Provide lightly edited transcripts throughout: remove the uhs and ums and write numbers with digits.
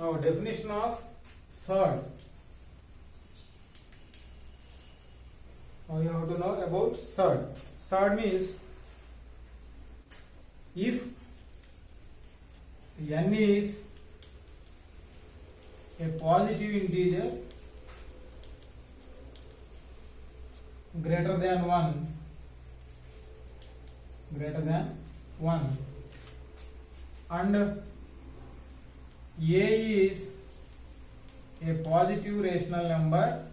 Now definition of surd. Now you have to know about surd. Surd means if n is a positive integer greater than 1 and a is a positive rational number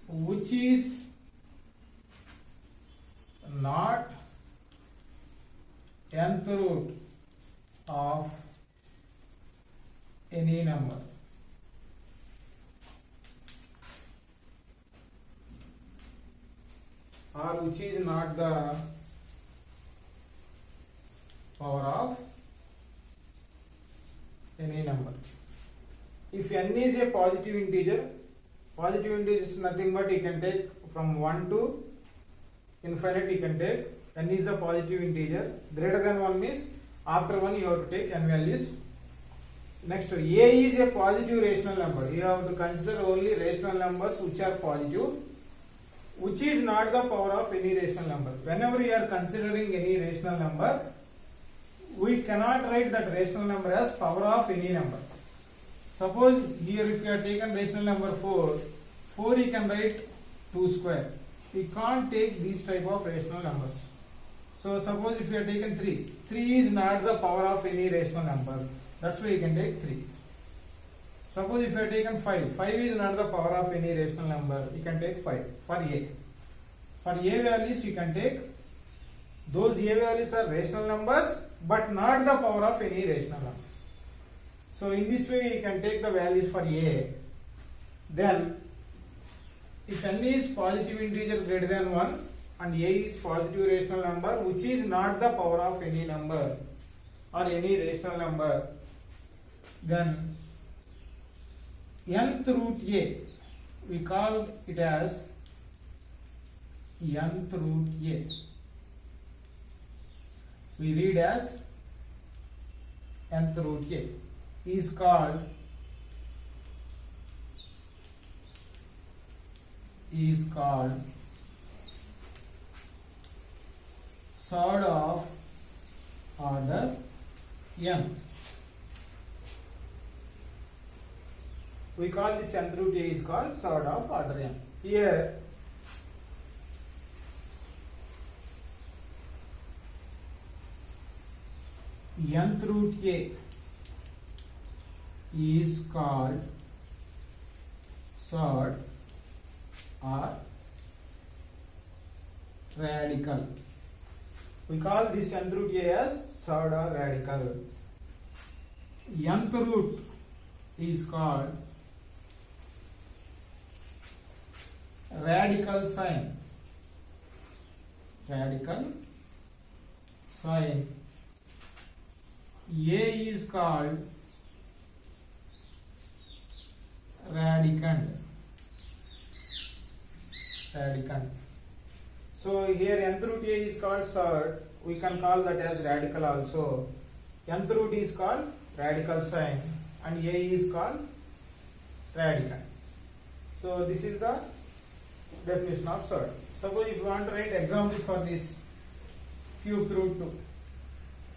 which is not nth root of any number. Or which is not the power of any number. If n is a positive integer is nothing but you can take from 1 to infinite, you can take n is the positive integer. Greater than 1 means after 1 you have to take n values. Next, a is a positive rational number. You have to consider only rational numbers which are positive, which is not the power of any rational number. Whenever you are considering any rational number, we cannot write that rational number as power of any number. Suppose here if you have taken rational number 4 you can write 2 square. We can't take these type of rational numbers. So suppose if you have taken 3 is not the power of any rational number. That's why you can take 3. Suppose if you have taken 5 is not the power of any rational number. You can take 5 for a. For a values you can take, those a values are rational numbers but not the power of any rational numbers. So in this way you can take the values for a. Then if n is positive integer greater than 1 and a is positive rational number which is not the power of any number or any rational number, then nth root a, we call it as nth root a. We read as nth root a is called surd of order n. We call this nth root a is called surd of order n. Here nth root a is called surd or radical. We call this nth root a as surd or radical. Nth root is called radical sign. A is called radicand. So here nth root a is called surd. We can call that as radical also. Nth root is called radical sign and a is called radicand. So this is the definition of surd. Suppose if you want to write examples for this cube root 2.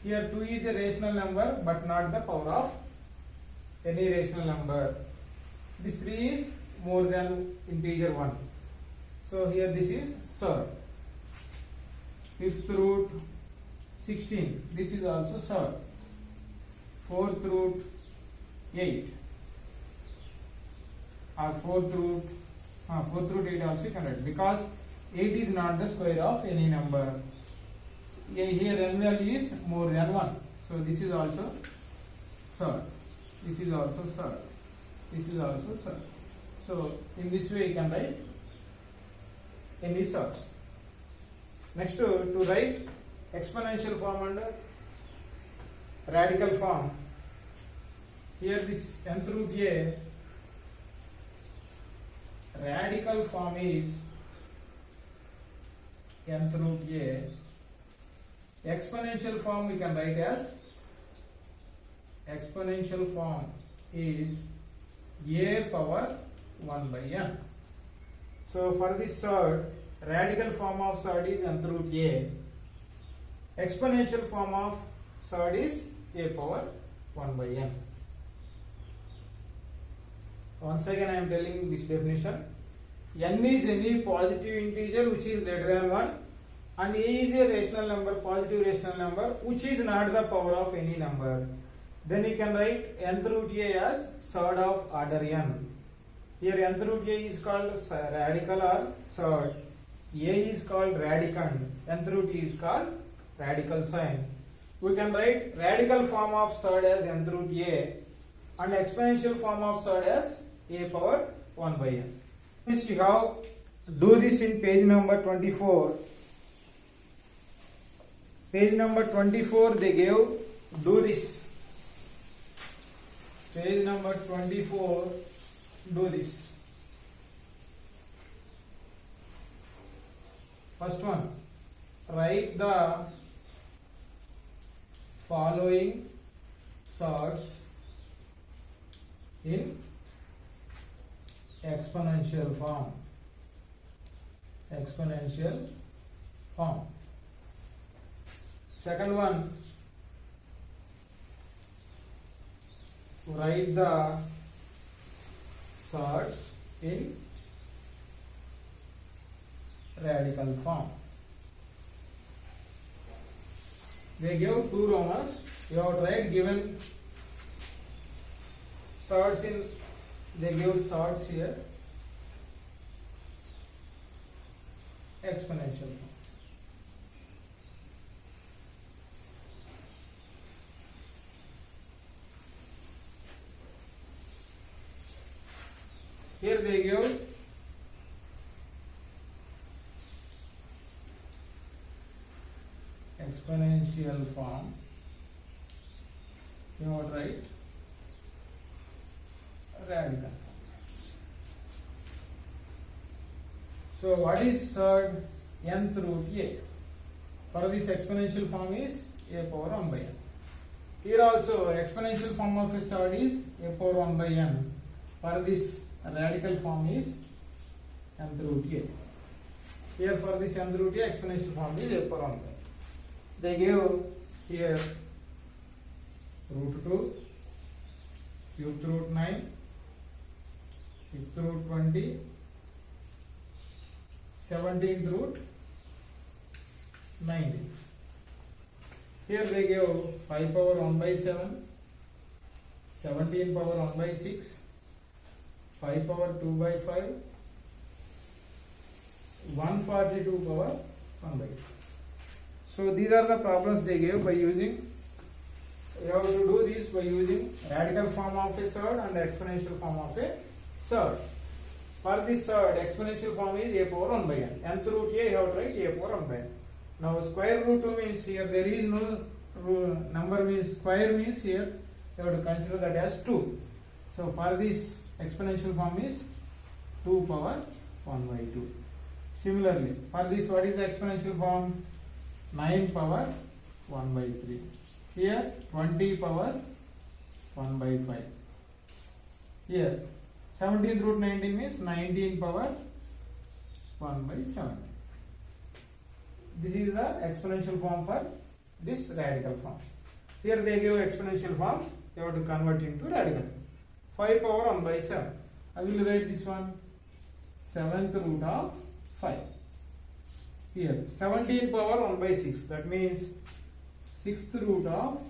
Here 2 is a rational number but not the power of any rational number. This 3 is more than integer 1. So here this is surd. Fifth root 16. This is also surd. Fourth root 8. Or fourth root 8 also you can write, because 8 is not the square of any number. Here n value is more than 1. So this is also surd. This is also surd. This is also surd. So in this way you can write any surds. Next to write exponential form and radical form. Here this nth root a radical form is nth root a. Exponential form we can write as exponential form is a power 1 by n. So for this surd, radical form of surd is nth root a. Exponential form of surd is a power 1 by n. Once again I am telling this definition. N is any positive integer which is greater than 1 and a is a rational number, positive rational number which is not the power of any number. Then you can write nth root a as surd of order n. Here nth root a is called radical or surd. A is called radicand. Nth root a is called radical sign. We can write radical form of surd as nth root a and exponential form of surd as a power 1 by n. This we have do this in page number 24. Page number 24 they gave do this. Page number 24 do this. First one, write the following surds in exponential form. Exponential form. Second one, write the surds in radical form. They gave two Romans. You have to write given surds in. They give surds here. Exponential form. Here they give exponential form. You have to write radical form. So what is surd nth root a? For this exponential form is a power 1 by n. Here also exponential form of a surd is a power 1 by n. For this radical form is nth root a. Here for this nth root a exponential form is a power 1 by n. They give here root 2, cubed root 9, fifth root 20, 17th root 19. Here they give 5 power 1 by 7, 17 power 1 by 6, 5 power 2 by 5, 142 power 1 by 2. So these are the problems they gave by using. You have to do this by using radical form of a surd and exponential form of a surd. For this surd, exponential form is a power 1 by n. Nth root a, you have to write a power 1 by n. Now square root 2 means here there is no number means square means here you have to consider that as 2. So for this exponential form is 2 power 1 by 2. Similarly, for this what is the exponential form? 9 power 1 by 3. Here 20 power 1 by 5. Here 17th root 19 means 19 power 1 by 7. This is the exponential form for this radical form. Here they give exponential form, you have to convert into radical form. 5 power 1 by 7. I will write this one 7th root of 5. Here 17 power 1 by 6, that means 6th root of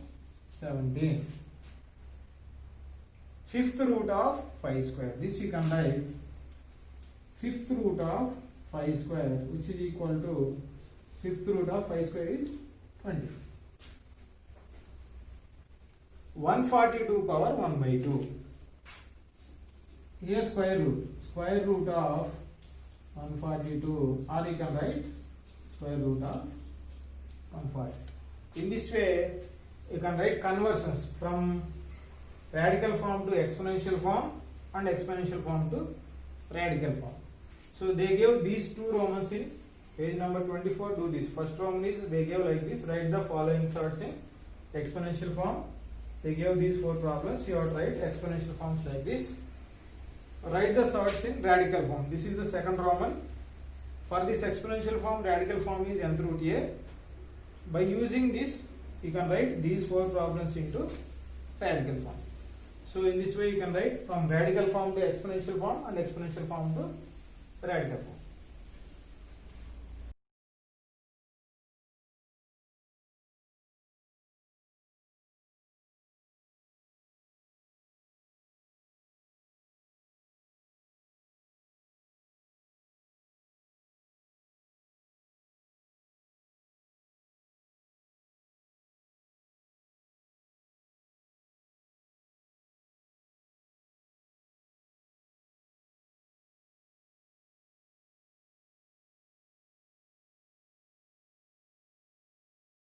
17. 5th root of 5 square. This you can write 5th root of 5 square, which is equal to 5th root of 5 square is 20. 142 power 1 by 2. Here square root of 142, or you can write square root of 140. In this way, you can write conversions from radical form to exponential form and exponential form to radical form. So they gave these two Romans in Page number 24, do this. First one is they gave like this, write the following sorts in exponential form. They gave these 4 problems, you have to write exponential forms like this. Write the sorts in radical form. This is the second Roman. For this exponential form, radical form is nth root a. By using this, you can write these 4 problems into radical form. So in this way you can write from radical form to exponential form and exponential form to radical form.